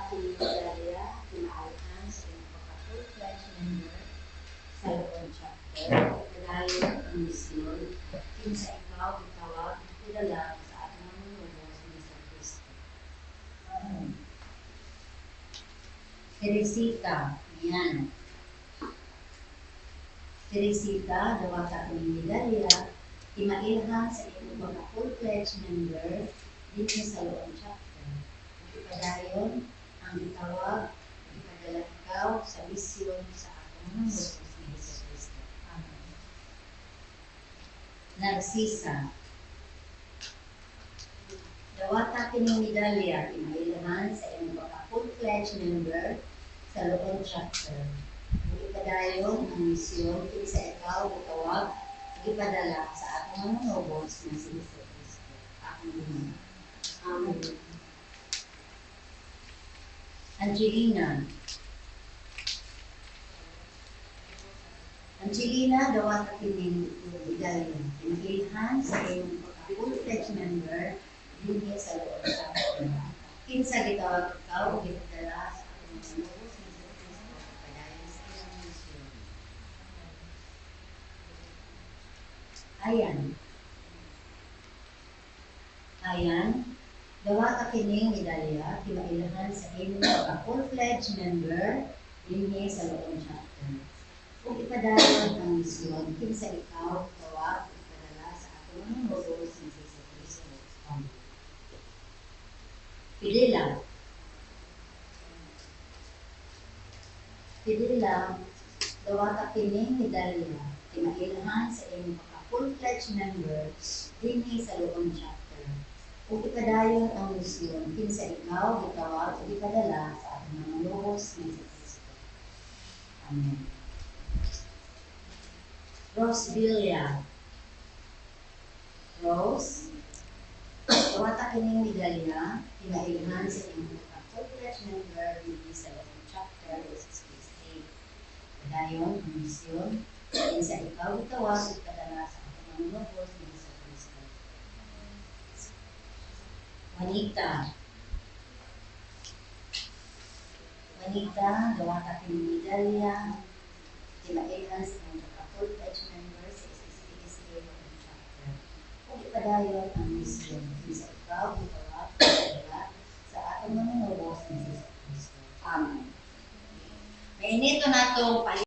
Dalia, kinaalhan sa iyong pagka-full-fledged member sa loob chapter, pagkadayo ang misyon, kinsa ikaw itawag idala sa ating manunubos ni San Cristo. Teresita, yan. Teresita, dawata ni Dalia, imailhan sa iyong pagka-full-fledged member dito sa loob chapter. Pagkadayon ang itawag, ipadala ikaw sa misyon sa atong manunubos ni San Cristo. Amen. Narcisa, dawata kining medalya imailhan sa iyong pagka-full-fledged member sa loob chapter. Ipadayon ang misyon kinsa ikaw itawag ipadala sa atong manunubos na si San Cristo. Amen. Amen. Angelina, dawat kining medalya imailhan sa iyong pagka-full-fledged member dinhi sa loob chapter. Kinsa gitawag ikaw ipadala sa atong manunubos ni San Cristo padayon sa iyong misyon. Ayan, dawat kining medalya imailhan sa iyong pagka-full-fledged member dinhi sa loob chapter. Kung ipadayon ang misyon, kinsa ikaw tawag ipadala sa atong manunubos ni San Cristo. Pidila, dawat kining medalya imailhan sa iyong pagka-full-fledged member dinhi sa loob chapter. Kung ipadayon ang misyon, kinsa ikaw gitawag o ipadala sa atong manunubos ni San Cristo. Amen. Rosevilla. Rose, dawata kining medalya imailhan sa iyong pagka-full-fledged member dinhi sa loob chapter 68. Padayon ang misyon, kinsa ikaw gitawag o ipadala sa atong manunubos ni San Cristo. Juanita, dawata kining medalya imailhan sa iyong pagka-full-fledged member sa 68 chapter. Kung ipadayon ang misyon, kinsa ikaw gitawag o ipadala sa atong manunubos ni San Cristo. Amen. Mainito na to